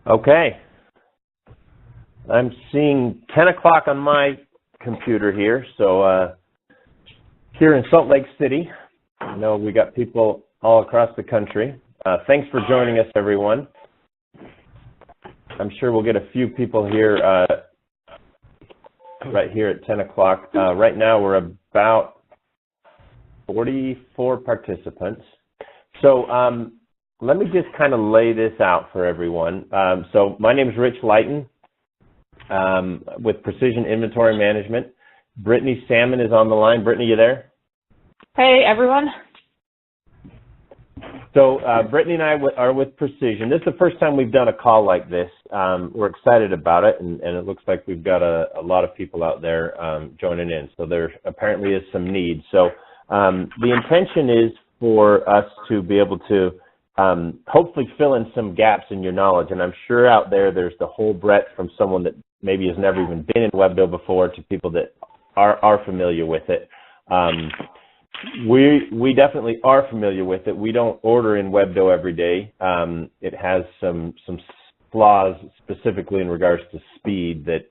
Okay, I'm seeing 10 o'clock on my computer here, so here in Salt Lake City. I know we got people all across the country. Thanks for joining us, everyone. I'm sure we'll get a few people here right here at 10 o'clock. Right now we're about 44 participants. So let me just kind of lay this out for everyone. So my name is Rich Lighton with Precision Inventory Management. Brittany Salmon is on the line. Brittany, you there? Hey, everyone. So Brittany and I are with Precision. This is the first time we've done a call like this. We're excited about it, and it looks like we've got a lot of people out there joining in. So there apparently is some need. So the intention is for us to be able to hopefully fill in some gaps in your knowledge. And I'm sure out there's the whole breadth from someone that maybe has never even been in WebDO before to people that are familiar with it. We definitely are familiar with it. We don't order in WebDO every day. It has some flaws specifically in regards to speed that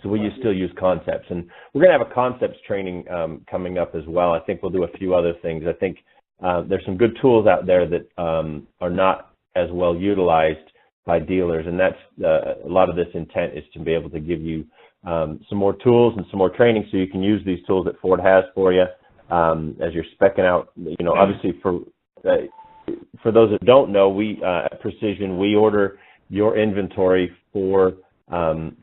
so we still use concepts, and we're going to have a concepts training coming up as well. I think we'll do a few other things. I think there's some good tools out there that are not as well utilized by dealers, and that's a lot of this intent is to be able to give you some more tools and some more training so you can use these tools that Ford has for you as you're speccing out. You know, obviously for those that don't know, we at Precision, we order your inventory for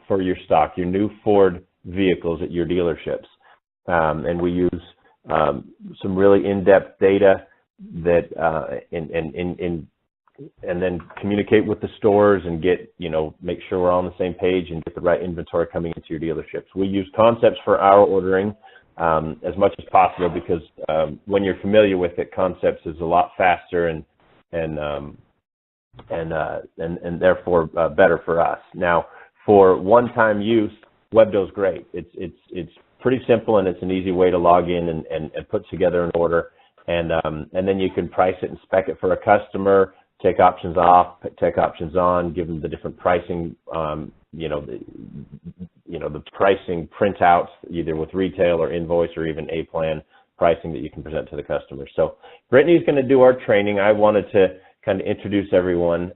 your stock, your new Ford vehicles at your dealerships, and we use some really in-depth data that and then communicate with the stores and get, make sure we're all on the same page and get the right inventory coming into your dealerships. We use concepts for our ordering as much as possible because when you're familiar with it, concepts is a lot faster and therefore better for us. Now, for one-time use, WebDO is great. It's pretty simple, and it's an easy way to log in and put together an order, and then you can price it and spec it for a customer, take options off, take options on, give them the different pricing, the pricing printouts, either with retail or invoice or even A-plan pricing that you can present to the customer. So Brittany's going to do our training. I wanted to kind of introduce everyone.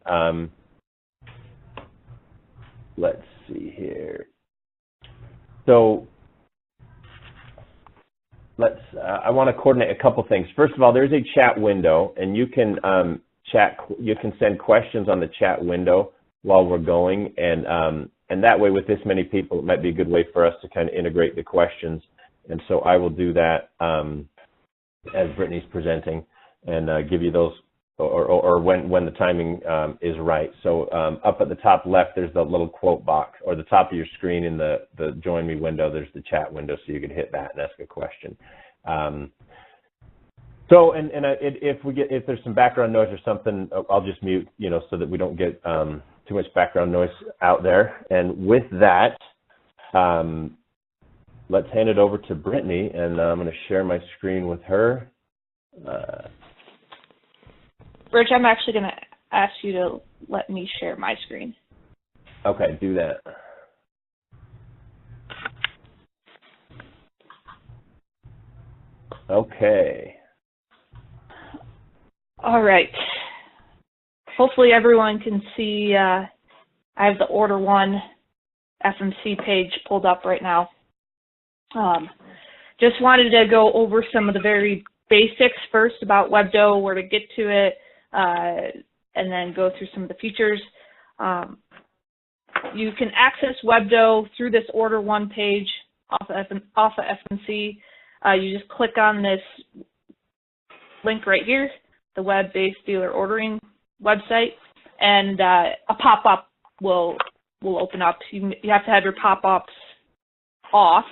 Let's see here. So I want to coordinate a couple things. First of all, there's a chat window, and you can you can send questions on the chat window while we're going, and that way, with this many people, it might be a good way for us to kind of integrate the questions. And so I will do that as Brittany's presenting and give you those, or when the timing is right. So up at the top left, there's the little quote box, or the top of your screen in the Join Me window, there's the chat window, so you can hit that and ask a question. If there's some background noise or something, I'll just mute, so that we don't get too much background noise out there. And with that, let's hand it over to Brittany, and I'm going to share my screen with her. Rich, I'm actually going to ask you to let me share my screen. Okay, do that. Okay. All right. Hopefully everyone can see I have the Order 1 FMC page pulled up right now. Just wanted to go over some of the very basics first about WebDO, where to get to it, and then go through some of the features. You can access WebDO through this Order 1 page off of FMC. You just click on this link right here, the web-based dealer ordering website, and a pop-up will open up. You have to have your pop-ups off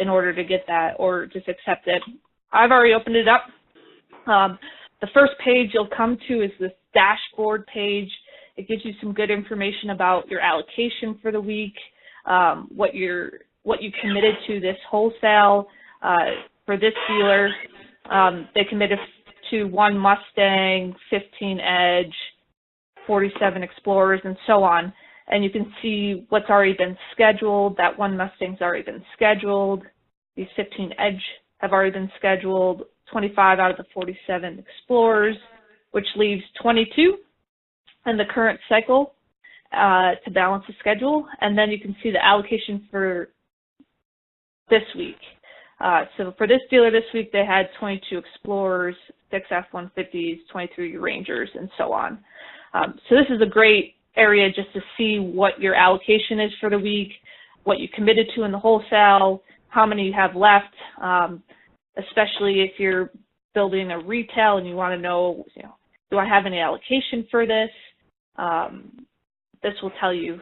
in order to get that, or just accept it. I've already opened it up. The first page you'll come to is this dashboard page. It gives you some good information about your allocation for the week, what you committed to this wholesale for this dealer. They committed to 1 Mustang, 15 Edge, 47 Explorers, and so on. And you can see what's already been scheduled. That one Mustang's already been scheduled. These 15 Edge have already been scheduled. 25 out of the 47 Explorers, which leaves 22 in the current cycle to balance the schedule. And then you can see the allocation for this week. So for this dealer this week, they had 22 Explorers, 6 F-150s, 23 Rangers, and so on. So this is a great area just to see what your allocation is for the week, what you committed to in the wholesale, how many you have left, especially if you're building a retail and you want to know, do I have any allocation for this? This will tell you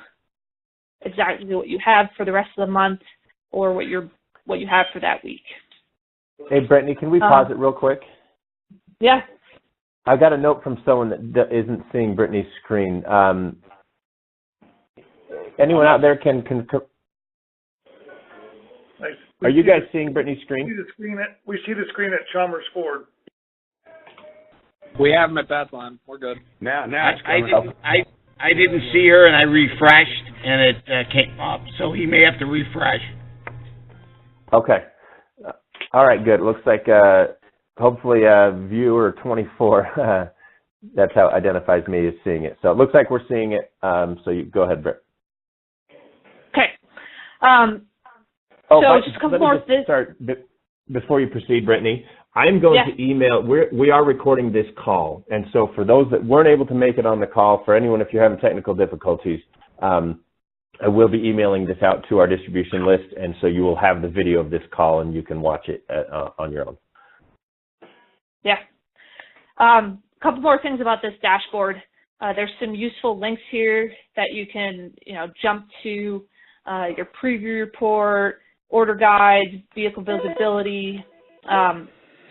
exactly what you have for the rest of the month or what you have for that week. Hey, Brittany, can we pause it real quick? Yeah. I got a note from someone that isn't seeing Brittany's screen. Anyone out there can are you guys seeing Brittany's screen? We see the screen at Chalmers Ford. We have them at Bethlehem. We're good. Now I didn't see her, and I refreshed, and it came up. So he may have to refresh. Okay. All right, good. Looks like hopefully viewer 24, that's how it identifies me as seeing it. So it looks like we're seeing it. So you go ahead, Britt. Okay. So just a couple more things. Before you proceed, Brittany, I'm going to email. We are recording this call, and so for those that weren't able to make it on the call, for anyone if you're having technical difficulties, I will be emailing this out to our distribution list, and so you will have the video of this call, and you can watch it on your own. Yeah. A couple more things about this dashboard. There's some useful links here that you can, jump to your preview report, order guide, vehicle visibility.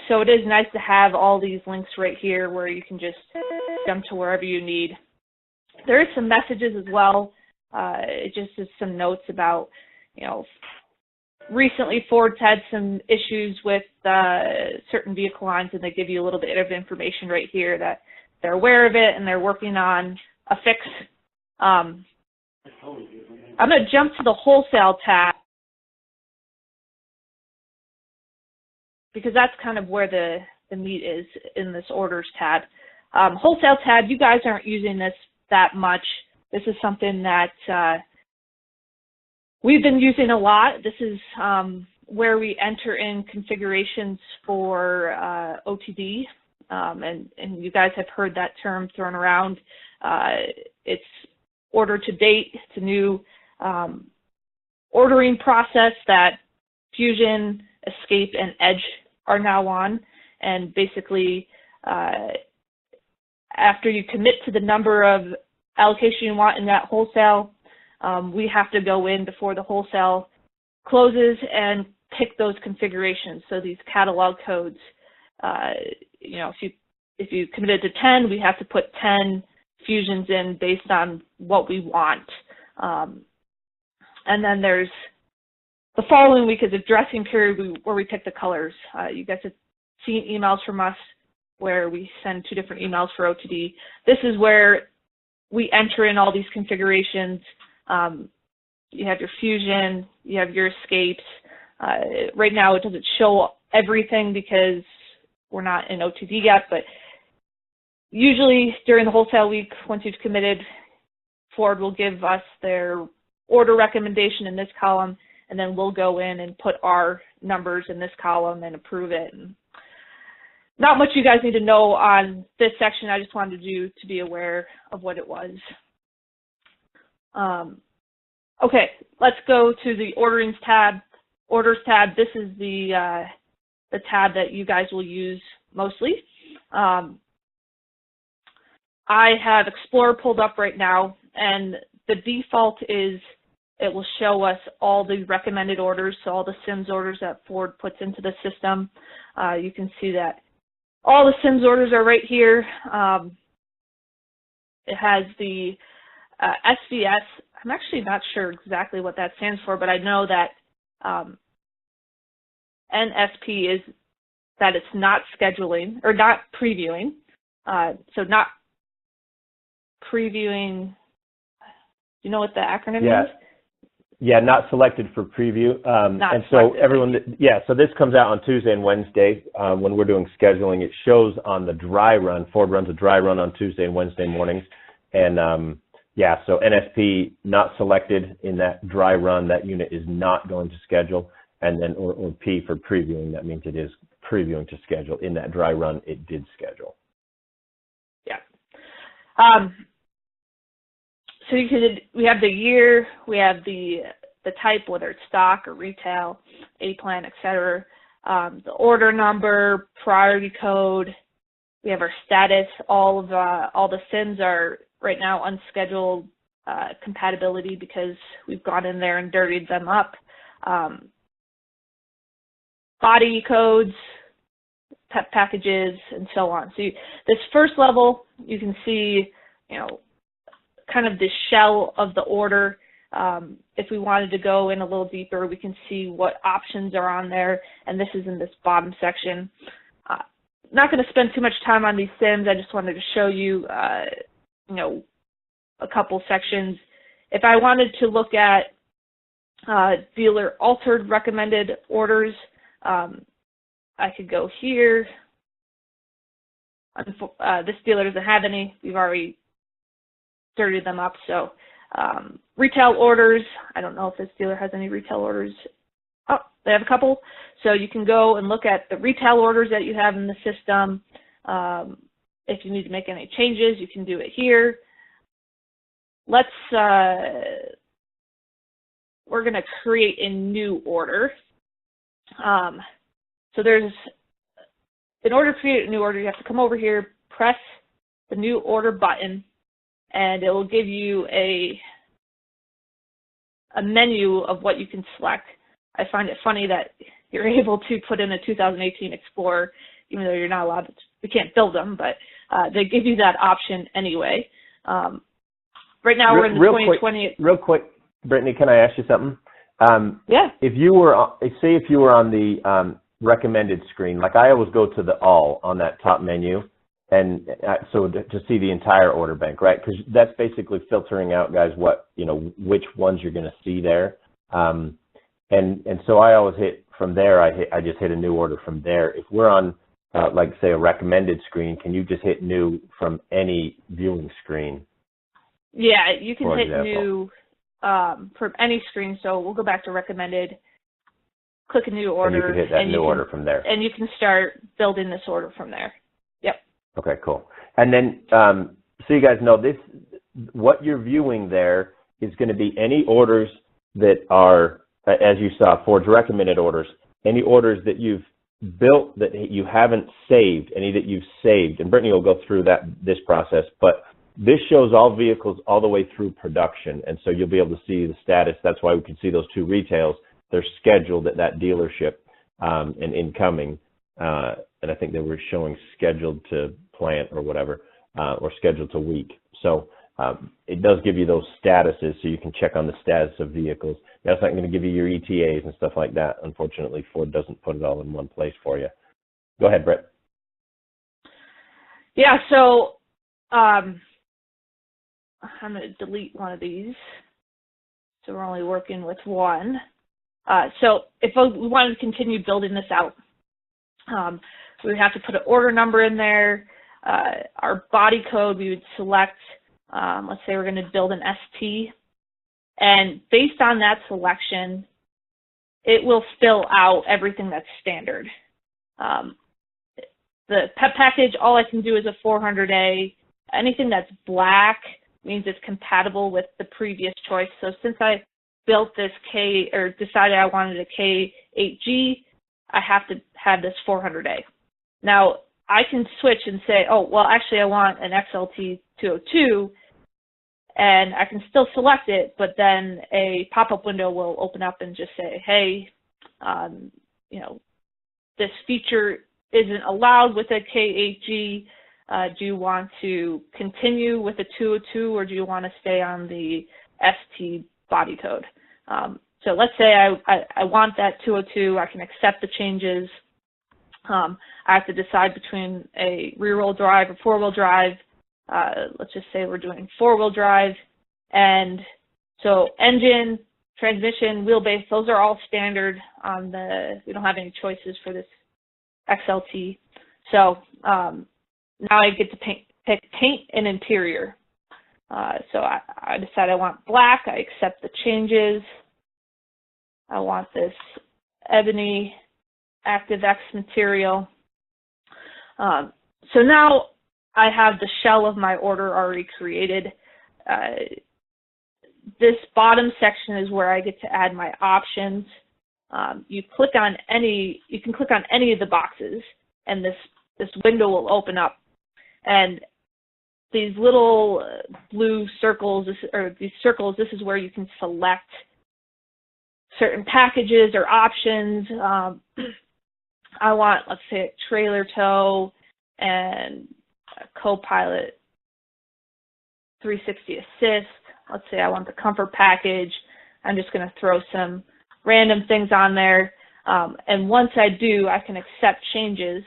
So it is nice to have all these links right here where you can just jump to wherever you need. There is some messages as well. It just is some notes about, recently Ford's had some issues with certain vehicle lines, and they give you a little bit of information right here that they're aware of it and they're working on a fix. I'm going to jump to the wholesale tab because that's kind of where the meat is in this orders tab. Wholesale tab, you guys aren't using this that much. This is something that we've been using a lot. This is where we enter in configurations for OTD, and you guys have heard that term thrown around. It's order to date. It's a new ordering process that Fusion, Escape, and Edge are now on. And basically, after you commit to the number of allocation you want in that wholesale, we have to go in before the wholesale closes and pick those configurations. So these catalog codes, if you committed to 10, we have to put 10 fusions in based on what we want. And then there's the following week is a dressing period where we pick the colors. You guys have seen emails from us where we send 2 different emails for OTD. This is where we enter in all these configurations. You have your Fusion, you have your Escapes. Right now it doesn't show everything because we're not in OTD yet, but usually during the wholesale week, once you've committed, Ford will give us their order recommendation in this column, and then we'll go in and put our numbers in this column and approve it. And not much you guys need to know on this section. I just wanted you to be aware of what it was. Okay, let's go to the Orderings tab. Orders tab, this is the tab that you guys will use mostly. I have Explorer pulled up right now, and the default is it will show us all the recommended orders, so all the SIMS orders that Ford puts into the system. You can see that all the SIMS orders are right here. It has the SVS. I'm actually not sure exactly what that stands for, but I know that NSP is that it's not scheduling or not previewing, so not previewing. Do you know what the acronym Yeah. means? Yeah, not selected for preview. And so everyone, so this comes out on Tuesday and Wednesday when we're doing scheduling. It shows on the dry run. Ford runs a dry run on Tuesday and Wednesday mornings. And so NSP not selected in that dry run. That unit is not going to schedule. And then or P for previewing. That means it is previewing to schedule. In that dry run, it did schedule. Yeah. So we have the year, we have the type, whether it's stock or retail, A-plan, et cetera, the order number, priority code. We have our status. All the SIMs are right now unscheduled compatibility because we've gone in there and dirtied them up. Body codes, PEP packages, and so on. So this first level, you can see, kind of the shell of the order. If we wanted to go in a little deeper, we can see what options are on there, and this is in this bottom section. Not going to spend too much time on these SIMs. I just wanted to show you, a couple sections. If I wanted to look at dealer altered recommended orders, I could go here. This dealer doesn't have any. We've already dirtied them up. So retail orders, I don't know if this dealer has any retail orders. Oh, they have a couple. So you can go and look at the retail orders that you have in the system. If you need to make any changes, you can do it here. We're going to create a new order. So in order to create a new order, you have to come over here, press the new order button, and it will give you a menu of what you can select. I find it funny that you're able to put in a 2018 Explorer, even though you're not allowed to. We can't build them, but they give you that option anyway. Right now we're in the 2020. Real quick, Brittany, can I ask you something? Yeah. If you were on the recommended screen, like I always go to the all on that top menu, and so to see the entire order bank, right? Because that's basically filtering out, guys, which ones you're going to see there. And so I always hit from there. I just hit a new order from there. If we're on like say a recommended screen, can you just hit new from any viewing screen? Yeah, you can hit new from any screen. So we'll go back to recommended. Click a new order. And you can hit that new order from there. And you can start building this order from there. Yep. Okay, cool. And then, so you guys know this, what you're viewing there is going to be any orders that are, as you saw, Ford's recommended orders, any orders that you've built that you haven't saved, any that you've saved. And Brittany will go through this process, but this shows all vehicles all the way through production. And so you'll be able to see the status. That's why we can see those two retails. They're scheduled at that dealership and incoming, and I think they were showing scheduled to plant or whatever, or scheduled to week. So it does give you those statuses, so you can check on the status of vehicles. That's not going to give you your ETAs and stuff like that. Unfortunately, Ford doesn't put it all in one place for you. Go ahead, Brett. Yeah, so I'm going to delete one of these. So we're only working with one. So if we wanted to continue building this out, we would have to put an order number in there. Our body code, we would select, let's say we're going to build an ST. And based on that selection, it will fill out everything that's standard. The PEP package, all I can do is a 400A. Anything that's black means it's compatible with the previous choice. So since I built this decided I wanted a K8G, I have to have this 400A. Now, I can switch and say, oh, well, actually, I want an XLT 202, and I can still select it, but then a pop-up window will open up and just say, hey, this feature isn't allowed with a K8G. Do you want to continue with a 202, or do you want to stay on the ST body code? So let's say I want that 202. I can accept the changes. I have to decide between a rear-wheel drive or four-wheel drive. let's just say we're doing 4-wheel drive, and so engine, transmission, wheelbase, those are all standard on we don't have any choices for this XLT. So now I get to pick paint and interior. So I decide I want black. I accept the changes. I want this ebony Active X material. So now I have the shell of my order already created. This bottom section is where I get to add my options. You can click on any of the boxes, and this window will open up. And these little blue circles, these circles, this is where you can select certain packages or options. I want, let's say, a trailer tow and a co-pilot 360 assist. Let's say I want the comfort package. I'm just going to throw some random things on there. And once I do, I can accept changes.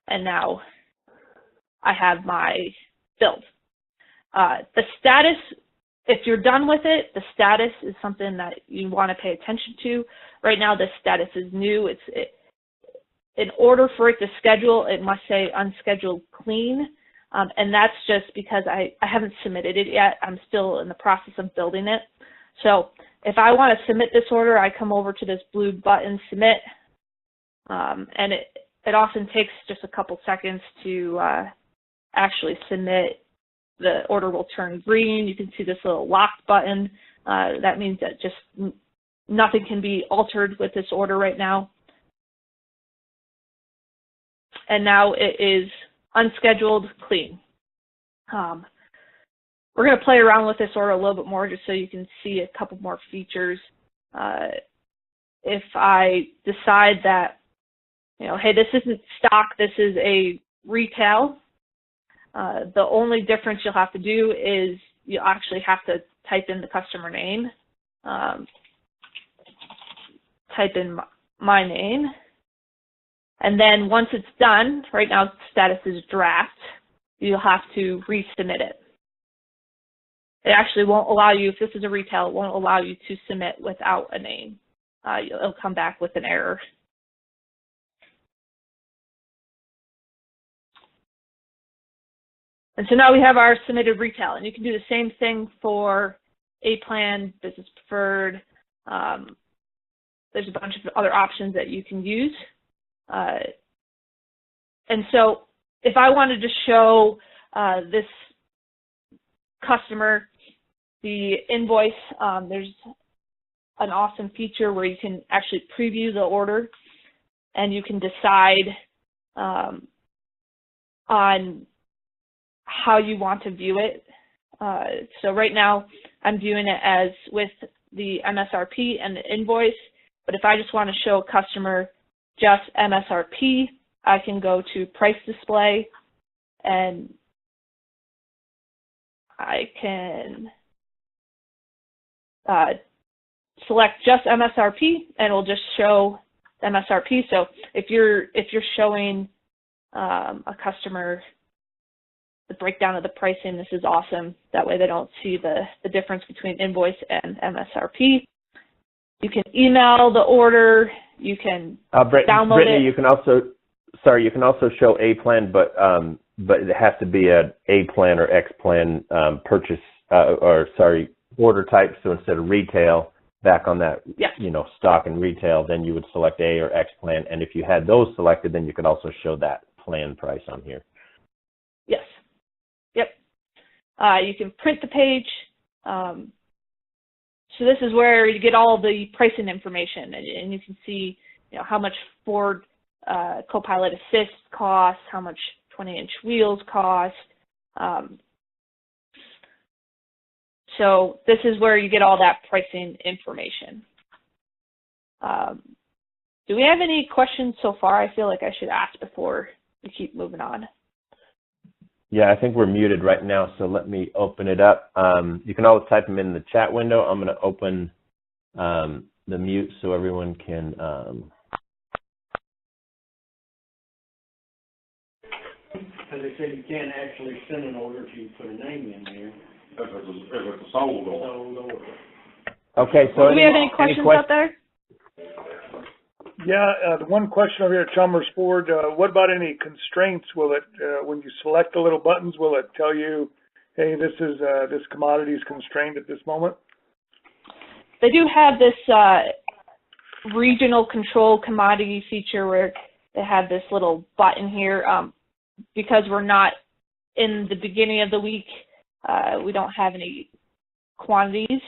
And now I have my build. The status, if you're done with it, the status is something that you want to pay attention to. Right now, the status is new. In order for it to schedule, it must say unscheduled clean. And that's just because I haven't submitted it yet. I'm still in the process of building it. So if I want to submit this order, I come over to this blue button, submit. And it often takes just a couple seconds to actually submit. The order will turn green. You can see this little locked button. That means that just nothing can be altered with this order right now. And now it is unscheduled clean. We're going to play around with this order a little bit more just so you can see a couple more features. If I decide that, hey, this isn't stock, this is a retail, the only difference you'll have to do is you actually have to type in the customer name, type in my name, and then once it's done, right now the status is draft, you'll have to resubmit it. It actually won't allow you, if this is a retail, it won't allow you to submit without a name. It'll come back with an error. And so now we have our submitted retail, and you can do the same thing for A-Plan, Business Preferred. There's a bunch of other options that you can use. And so if I wanted to show this customer the invoice, there's an awesome feature where you can actually preview the order, and you can decide on how you want to view it. So right now I'm viewing it as with the MSRP and the invoice, but if I just want to show a customer just MSRP, I can go to price display and I can select just MSRP and it'll just show MSRP. So if you're showing a customer the breakdown of the pricing, this is awesome. That way they don't see the difference between invoice and MSRP. You can email the order. You can download Brittany, it. you can also show A-Plan, but it has to be a A-Plan or X-Plan purchase order type. So instead of retail, back on that, yes, stock and retail, then you would select A or X-Plan. And if you had those selected, then you could also show that plan price on here. Yes. Yep. You can print the page. So this is where you get all the pricing information, and you can see, how much Ford Copilot Assist costs, how much 20-inch wheels cost. So this is where you get all that pricing information. Do we have any questions so far? I feel like I should ask before we keep moving on. Yeah, I think we're muted right now, so let me open it up. You can always type them in the chat window. I'm going to open the mute so everyone can they said you can't actually send an order till you put a name in there. If it's a sold order. Sold order. Okay, so Do we have any questions out there? Yeah, the one question over here at Chalmers Ford, what about any constraints? Will it, when you select the little buttons, will it tell you, hey, this commodity is constrained at this moment? They do have this regional control commodity feature where they have this little button here. Because we're not in the beginning of the week, we don't have any quantities,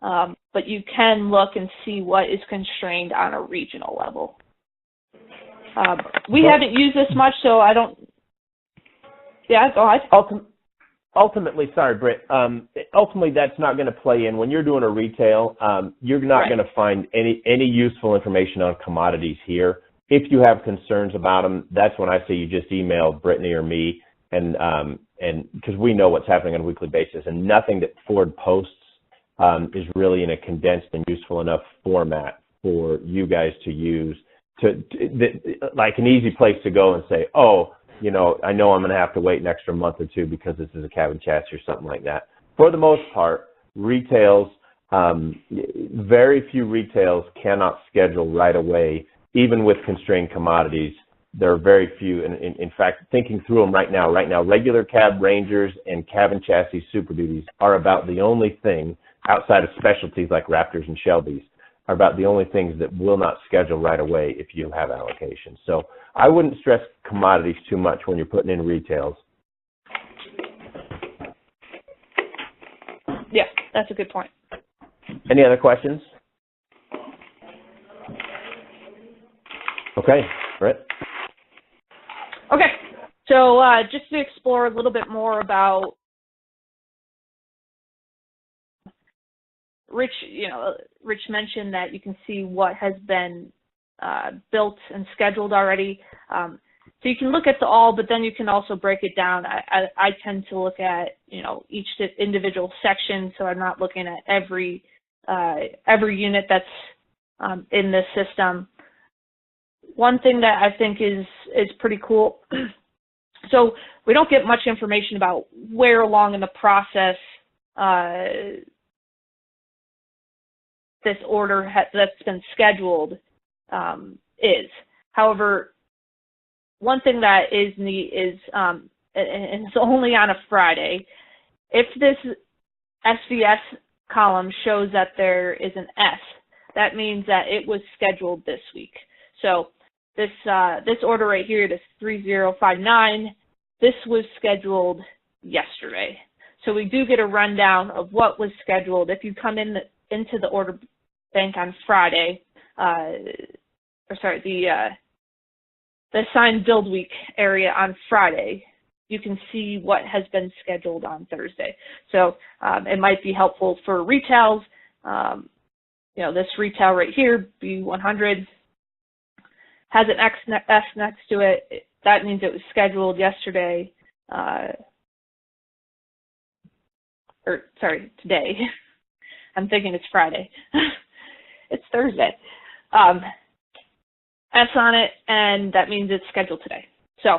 but you can look and see what is constrained on a regional level. We haven't used this much, so I don't. Yeah, go ahead. Ultimately, sorry, Britt. Ultimately, that's not going to play in when you're doing a retail. You're not going to find any useful information on commodities here. If you have concerns about them, that's when I say you just email Brittany or me, and because we know what's happening on a weekly basis, and nothing that Ford posts is really in a condensed and useful enough format for you guys to use like an easy place to go and say, oh, you know, I know I'm going to have to wait an extra month or two because this is a cabin chassis or something like that. For the most part, retails, very few retails cannot schedule right away, even with constrained commodities. There are very few. And in fact, thinking through them right now, regular cab Rangers and cabin chassis Super Duties are about the only thing outside of specialties like Raptors and Shelbys are about the only things that will not schedule right away if you have allocation. So I wouldn't stress commodities too much when you're putting in retails. Yeah, that's a good point. Any other questions? Okay, Britt. Okay, so just to explore a little bit more about Rich mentioned that you can see what has been built and scheduled already. So you can look at the all, but then you can also break it down. I tend to look at, each individual section, so I'm not looking at every unit that's in this system. One thing that I think is pretty cool, so we don't get much information about where along in the process this order that's been scheduled is. However, one thing that is neat is, and it's only on a Friday, if this SVS column shows that there is an S, that means that it was scheduled this week. So this order right here, this 3059, this was scheduled yesterday. So we do get a rundown of what was scheduled. If you come into the order bank on Friday, the assigned build week area on Friday, you can see what has been scheduled on Thursday. So it might be helpful for retails. This retail right here, B100, has an S next to it. That means it was scheduled yesterday, today. I'm thinking it's Friday. It's Thursday. S on it, and that means it's scheduled today. So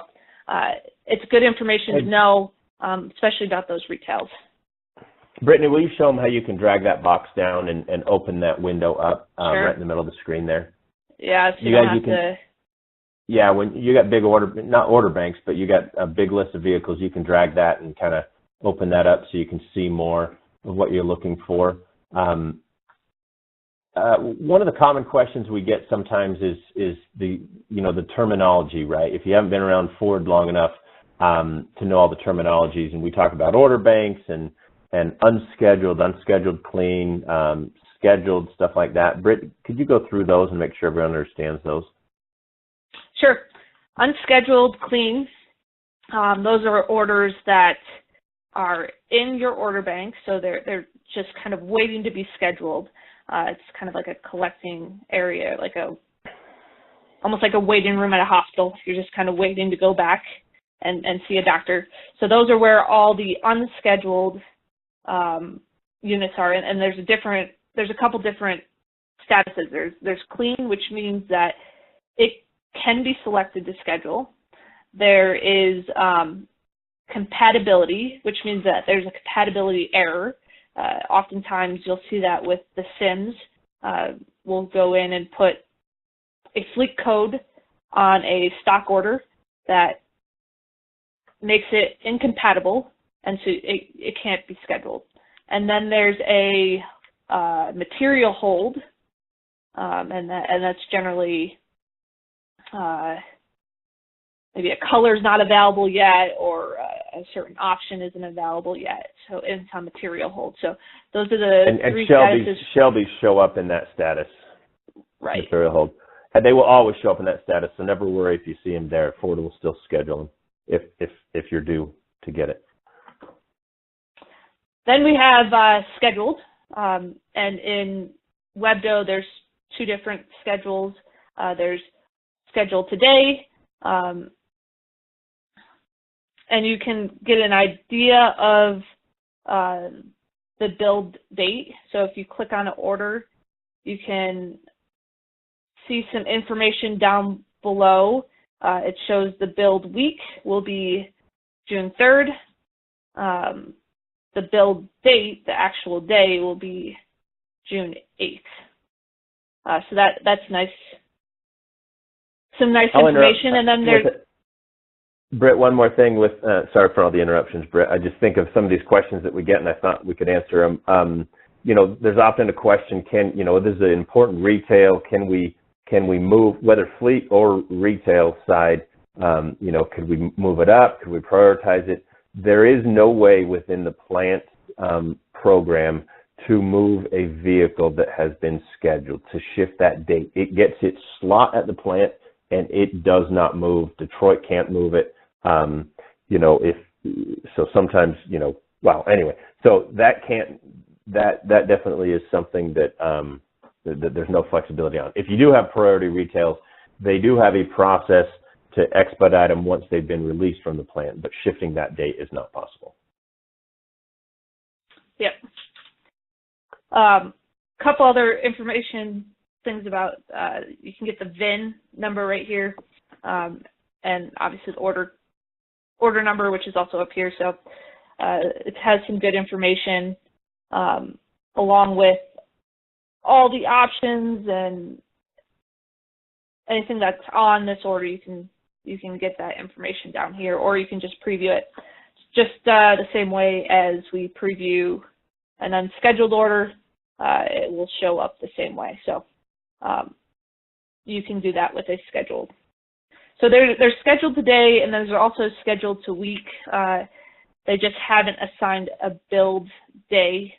it's good information to know, especially about those retails. Brittany, will you show them how you can drag that box down and open that window up Sure. right in the middle of the screen there? Yeah, so you don't have to... Yeah, when you got big not order banks, but you got a big list of vehicles, you can drag that and kind of open that up so you can see more of what you're looking for. One of the common questions we get sometimes is the terminology, right? If you haven't been around Ford long enough to know all the terminologies, and we talk about order banks and unscheduled clean, scheduled, stuff like that. Britt, could you go through those and make sure everyone understands those? Sure. Unscheduled clean, those are orders that are in your order bank, so they're just kind of waiting to be scheduled. It's kind of like a collecting area, almost like a waiting room at a hospital. You're just kind of waiting to go back and see a doctor. So those are where all the unscheduled units are, and there's a couple different statuses. There's clean, which means that it can be selected to schedule. There is compatibility, which means that there's a compatibility error. Oftentimes you'll see that with the SIMs. We'll go in and put a fleet code on a stock order that makes it incompatible, and so it can't be scheduled. And then there's a material hold, and that's generally maybe a color is not available yet, or a certain option isn't available yet. So it's on material hold. So those are the three statuses. Shelby's show up in that status. Right. Material hold. And they will always show up in that status, so never worry if you see them there. Ford will still schedule them if you're due to get it. Then we have scheduled, and in WebDo there's two different schedules. There's scheduled today, and you can get an idea of the build date. So if you click on an order, you can see some information down below. It shows the build week will be June 3rd. The build date, the actual day, will be June 8th. So that's nice. Some nice information. And then there's... Britt, one more thing with, sorry for all the interruptions, Britt. I just think of some of these questions that we get, and I thought we could answer them. There's often a question, this is an important retail, can we move, whether fleet or retail side, could we move it up? Could we prioritize it? There is no way within the plant program to move a vehicle that has been scheduled, to shift that date. It gets its slot at the plant and it does not move. Detroit can't move it. So sometimes, anyway, so that definitely is something that there's no flexibility on. If you do have priority retails, they do have a process to expedite them once they've been released from the plant, but shifting that date is not possible. Yep. Couple other information things about, you can get the VIN number right here, and obviously the order number, which is also up here. So it has some good information, along with all the options and anything that's on this order. You can get that information down here, or you can just preview it just the same way as we preview an unscheduled order. It will show up the same way. So you can do that with a scheduled. So they're scheduled today, and those are also scheduled to week. They just haven't assigned a build day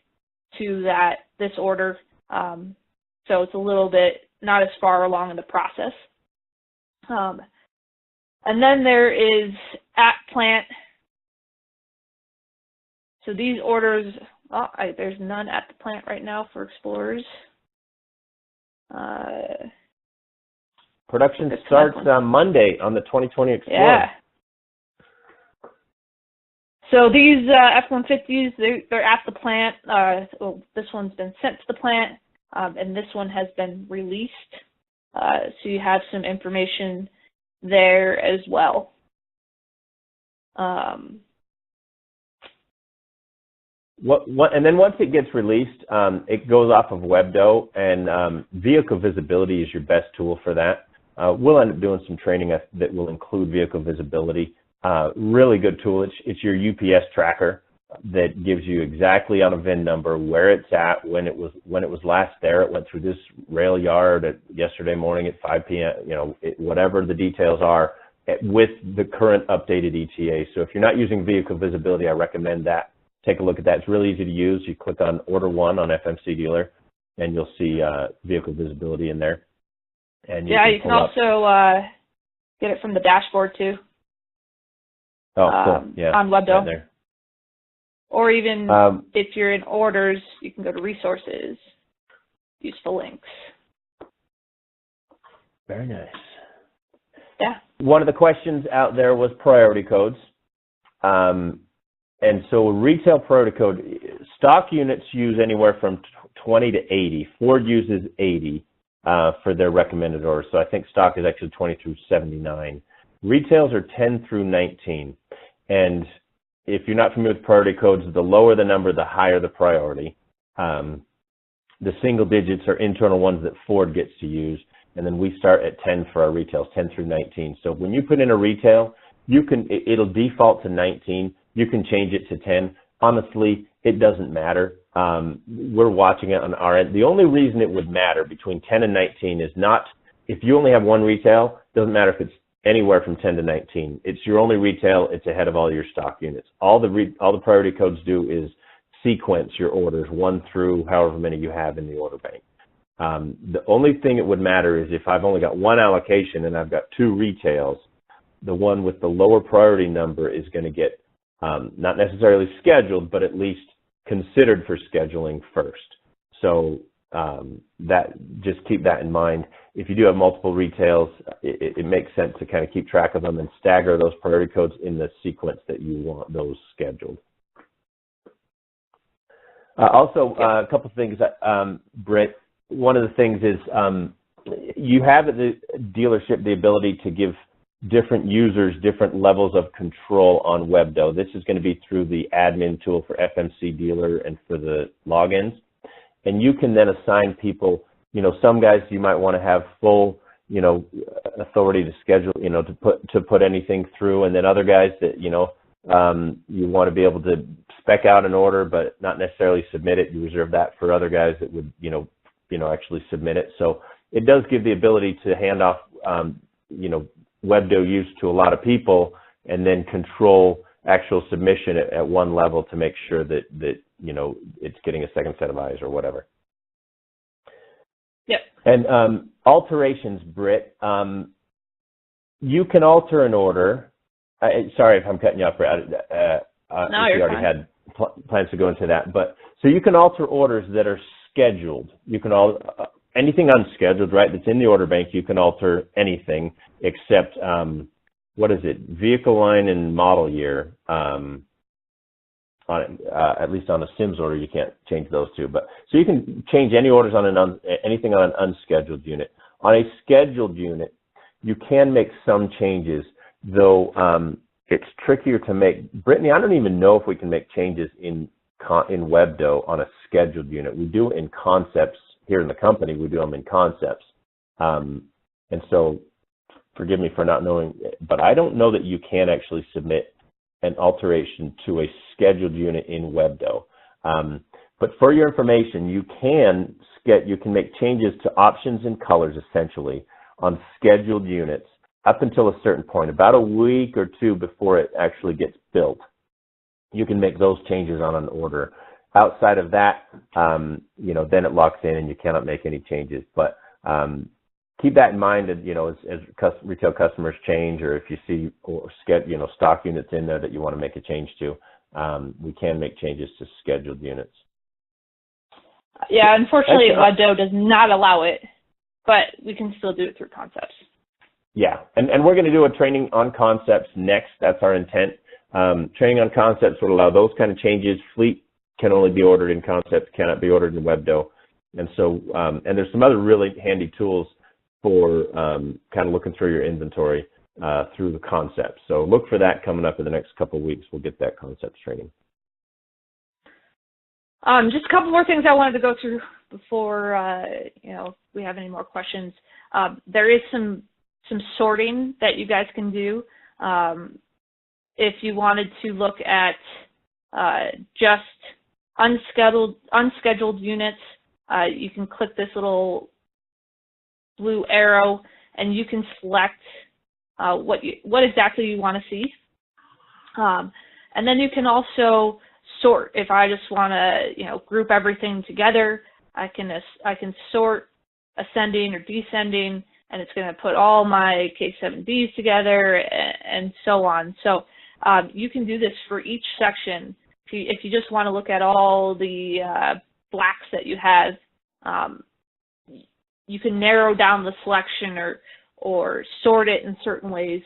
to this order. So it's a little bit not as far along in the process. And then there is at plant. So these orders, there's none at the plant right now for Explorers. Production starts on Monday on the 2020 Explorer. Yeah. So these F-150s, they're at the plant. This one's been sent to the plant, and this one has been released. So you have some information there as well. And then once it gets released, it goes off of WebDo, and vehicle visibility is your best tool for that. We'll end up doing some training that will include vehicle visibility. Really good tool. It's your UPS tracker that gives you exactly on a VIN number where it's at, when it was last there. It went through this rail yard yesterday morning at 5 p.m. Whatever the details are, with the current updated ETA. So if you're not using vehicle visibility, I recommend that. Take a look at that. It's really easy to use. You click on Order 1 on FMC Dealer, and you'll see vehicle visibility in there. And you can also get it from the dashboard too. Oh, cool. Yeah. On WebDo. Right there. Or even if you're in orders, you can go to resources, useful links. Very nice. Yeah. One of the questions out there was priority codes. And so retail priority code, stock units use anywhere from 20 to 80. Ford uses 80 for their recommended orders. So I think stock is actually 20 through 79. Retails are 10 through 19. And if you're not familiar with priority codes, the lower the number, the higher the priority. The single digits are internal ones that Ford gets to use, and then we start at 10 for our retails, 10 through 19. So when you put in a retail, it'll default to 19. You can change it to 10. Honestly, it doesn't matter. We're watching it on our end. The only reason it would matter between 10 and 19 is not if you only have one retail. It doesn't matter if it's anywhere from 10 to 19. It's your only retail. It's ahead of all your stock units. All the priority codes do is sequence your orders 1 through however many you have in the order bank. The only thing it would matter is if I've only got one allocation and I've got 2 retails, the one with the lower priority number is going to get not necessarily scheduled, but at least considered for scheduling first. So just keep that in mind. If you do have multiple retails, it makes sense to kind of keep track of them and stagger those priority codes in the sequence that you want those scheduled. Also, a couple of things, Britt. One of the things is you have at the dealership the ability to give different users different levels of control on WebDo. This is going to be through the admin tool for FMC Dealer and for the logins. And you can then assign people, some guys you might want to have full, authority to schedule, to put anything through, and then other guys that, you want to be able to spec out an order but not necessarily submit it. You reserve that for other guys that would, actually submit it. So it does give the ability to hand off, WebDo use to a lot of people and then control actual submission at one level to make sure that it's getting a second set of eyes or whatever. Yep. And alterations, Britt, you can alter an order. Sorry if I'm cutting you off, Britt. No, you already had plans to go into that. But so you can alter orders that are scheduled. You can anything unscheduled, right, that's in the order bank, you can alter anything except, vehicle line and model year. At least on a Sims order, you can't change those two. But so you can change any orders on anything on an unscheduled unit. On a scheduled unit, you can make some changes, though it's trickier to make. Brittany, I don't even know if we can make changes in WebDo on a scheduled unit. We do in concepts here in the company. We do them in concepts, and so forgive me for not knowing, but I don't know that you can actually submit an alteration to a scheduled unit in WebDo. But for your information, you can make changes to options and colors essentially on scheduled units up until a certain point, about a week or 2 before it actually gets built. You can make those changes on an order. Outside of that, then it locks in and you cannot make any changes. But keep that in mind that, as retail customers change, or if you see stock units in there that you want to make a change to, we can make changes to scheduled units. Yeah, unfortunately, WebDo does not allow it, but we can still do it through concepts. Yeah, and we're going to do a training on concepts next. That's our intent. Training on concepts would allow those kind of changes. Fleet can only be ordered in concepts, cannot be ordered in WebDo. And so, and there's some other really handy tools for kind of looking through your inventory through the concepts. So look for that coming up in the next couple of weeks. We'll get that concepts training. Just a couple more things I wanted to go through before we have any more questions. There is some sorting that you guys can do. If you wanted to look at just unscheduled units, you can click this little blue arrow and you can select what exactly you want to see. And then you can also sort. If I just want to group everything together, I can sort ascending or descending, and it's going to put all my K7Bs together and so on. So you can do this for each section. If you just want to look at all the blacks that you have, you can narrow down the selection or sort it in certain ways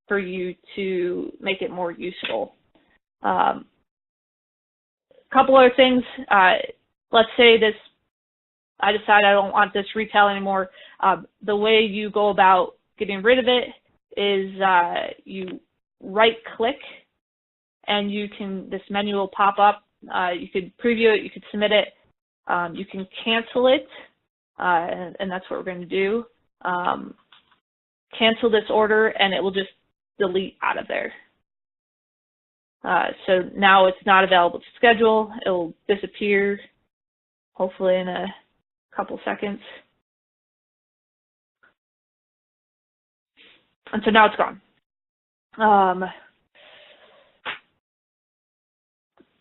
for you to make it more useful. Couple other things. Let's say I decide I don't want this retail anymore. The way you go about getting rid of it is you right-click and this menu will pop up. You could preview it, you could submit it, you can cancel it, and that's what we're going to do. Cancel this order, and it will just delete out of there. So now it's not available to schedule. It will disappear, hopefully in a couple seconds. And so now it's gone.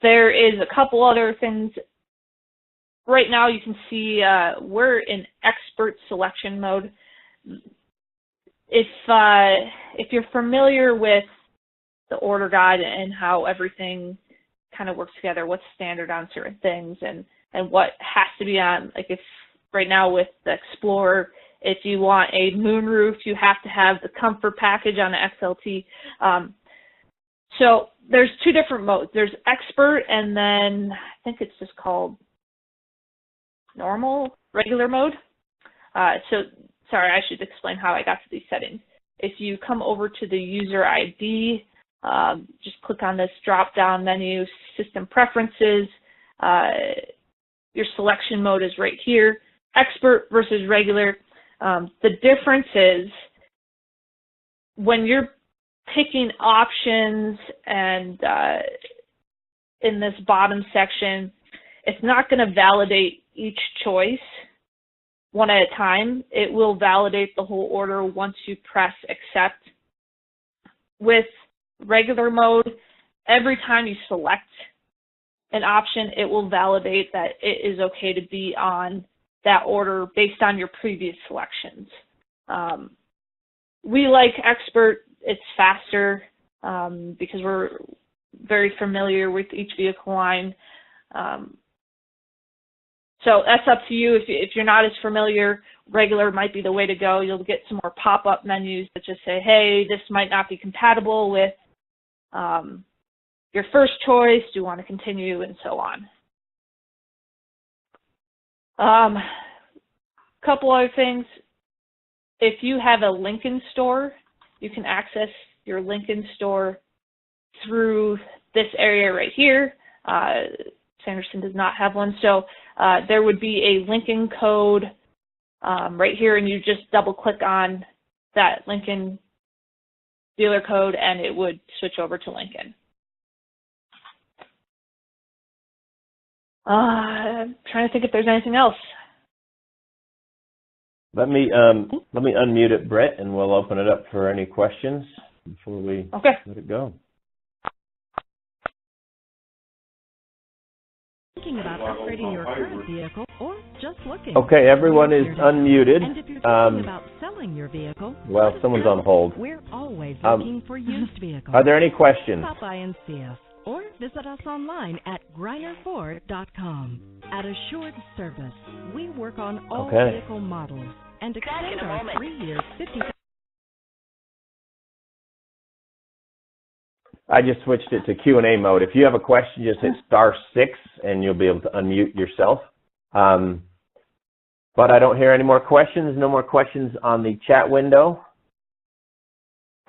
There is a couple other things. Right now you can see we're in expert selection mode. If you're familiar with the order guide and how everything kind of works together, what's standard on certain things and what has to be on, like if right now with the Explorer, if you want a moonroof, you have to have the comfort package on the XLT. So there's two different modes. There's expert, and then I think it's just called regular mode. So sorry, I should explain how I got to these settings. If you come over to the user ID, just click on this drop-down menu, System Preferences. Your selection mode is right here, expert versus regular. The difference is when you're picking options and in this bottom section, it's not going to validate each choice one at a time. It will validate the whole order once you press accept. With regular mode, every time you select an option, it will validate that it is okay to be on that order based on your previous selections. We like expert. It's faster because we're very familiar with each vehicle line. So that's up to you. If you're not as familiar, regular might be the way to go. You'll get some more pop-up menus that just say, hey, this might not be compatible with your first choice. Do you want to continue, and so on. Couple other things. If you have a Lincoln store, you can access your Lincoln store through this area right here. Sanderson does not have one, so there would be a Lincoln code right here, and you just double-click on that Lincoln dealer code, and it would switch over to Lincoln. I'm trying to think if there's anything else. Let me unmute it, Brett, and we'll open it up for any questions before we let it go. Thinking about upgrading your current vehicle or just looking. Okay, everyone is unmuted. And if you're thinking about selling your vehicle, well, someone's on hold. We're always looking for used vehicles. Are there any questions? Stop by and see us or visit us online at GreinerFord.com. At Assured Service, we work on all vehicle models and extend our 3-year 50. I just switched it to Q&A mode. If you have a question, just hit *6 and you'll be able to unmute yourself. But I don't hear any more questions. No more questions on the chat window.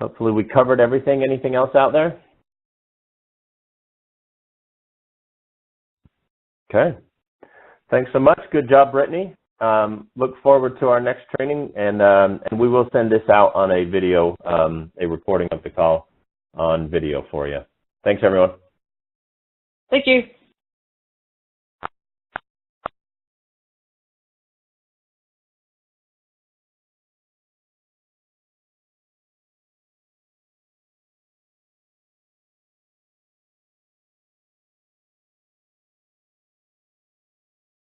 Hopefully we covered everything. Anything else out there? Okay. Thanks so much. Good job, Brittany. Look forward to our next training, and we will send this out on a video, a recording of the call on video for you. Thanks, everyone. Thank you.